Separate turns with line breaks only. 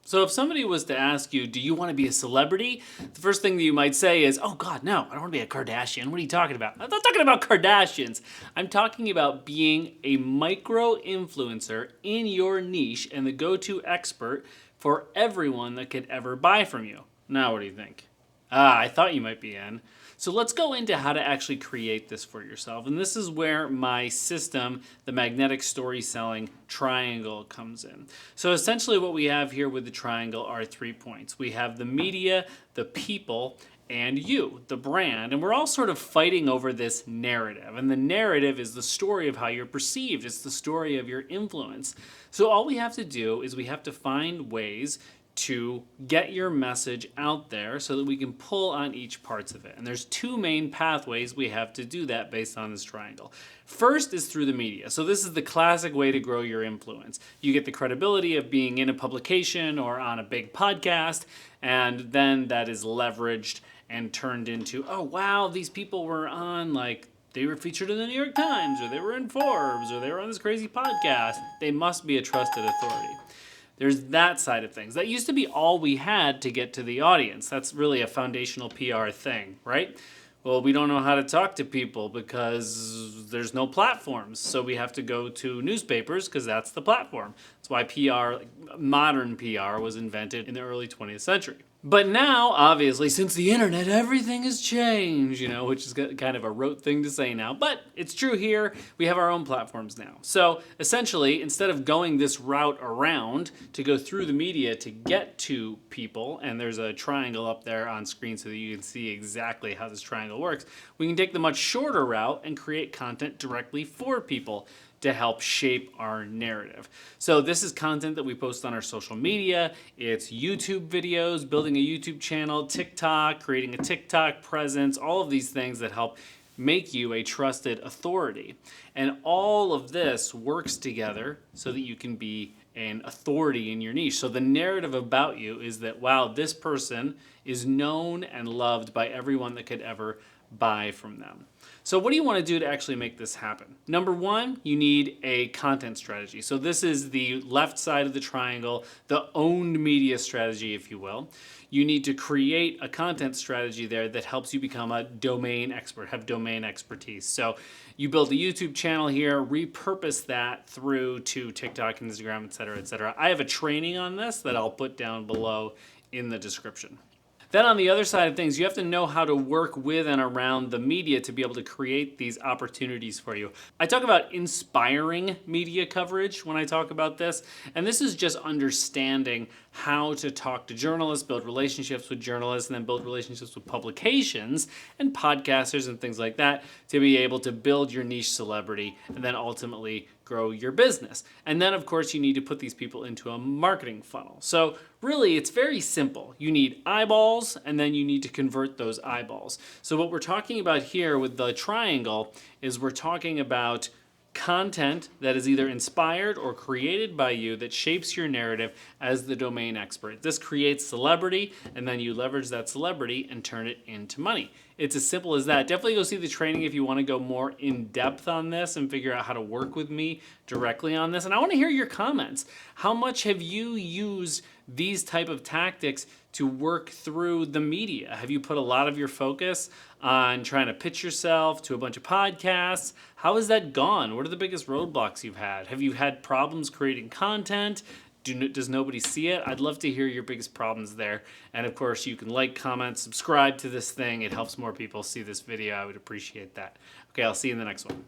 So if somebody was to ask you, do you want to be a celebrity? The first thing that you might say is, oh God, no, I don't want to be a Kardashian. What are you talking about? I'm not talking about Kardashians. I'm talking about being a micro influencer in your niche and the go-to expert for everyone that could ever buy from you. Now what do you think? I thought you might be in. So let's go into how to actually create this for yourself. And this is where my system, the magnetic story selling triangle, comes in. So essentially what we have here with the triangle are 3 points. We have the media, the people, and you, the brand. And we're all sort of fighting over this narrative. And the narrative is the story of how you're perceived. It's the story of your influence. So all we have to do is we have to find ways to get your message out there so that we can pull on each parts of it. And there's 2 main pathways we have to do that based on this triangle. First is through the media. So this is the classic way to grow your influence. You get the credibility of being in a publication or on a big podcast, and then that is leveraged and turned into, oh wow, these people were on, like, they were featured in the New York Times, or they were in Forbes, or they were on this crazy podcast. They must be a trusted authority. There's that side of things. That used to be all we had to get to the audience. That's really a foundational PR thing, right? Well, we don't know how to talk to people because there's no platforms. So we have to go to newspapers because that's the platform. That's why PR, modern PR, was invented in the early 20th century. But now, obviously, since the internet, everything has changed, which is kind of a rote thing to say now. But it's true here. We have our own platforms now. So essentially, instead of going this route around to go through the media to get to people, and there's a triangle up there on screen so that you can see exactly how this triangle works, we can take the much shorter route and create content directly for people to help shape our narrative. So this is content that we post on our social media. It's YouTube videos, building a YouTube channel, TikTok, creating a TikTok presence, all of these things that help make you a trusted authority. And all of this works together so that you can be an authority in your niche. So the narrative about you is that, wow, this person is known and loved by everyone that could ever buy from them. So what do you want to do to actually make this happen? Number 1, you need a content strategy. So this is the left side of the triangle, the owned media strategy, if you will. You need to create a content strategy there that helps you become a domain expert, have domain expertise. So you build a YouTube channel here, repurpose that through to TikTok, Instagram, et cetera, et cetera. I have a training on this that I'll put down below in the description. Then on the other side of things, you have to know how to work with and around the media to be able to create these opportunities for you. I talk about inspiring media coverage when I talk about this, and this is just understanding how to talk to journalists, build relationships with journalists, and then build relationships with publications and podcasters and things like that to be able to build your niche celebrity and then ultimately grow your business. And then, of course, you need to put these people into a marketing funnel. So really, it's very simple. You need eyeballs, and then you need to convert those eyeballs. So what we're talking about here with the triangle is we're talking about content that is either inspired or created by you that shapes your narrative as the domain expert. This creates celebrity, and then you leverage that celebrity and turn it into money. It's as simple as that. Definitely go see the training if you want to go more in depth on this and figure out how to work with me directly on this. And I want to hear your comments. How much have you used these type of tactics to work through the media? Have you put a lot of your focus on trying to pitch yourself to a bunch of podcasts? How has that gone? What are the biggest roadblocks you've had? Have you had problems creating content? Does nobody see it? I'd love to hear your biggest problems there. And of course, you can like, comment, subscribe to this thing. It helps more people see this video. I would appreciate that. Okay, I'll see you in the next one.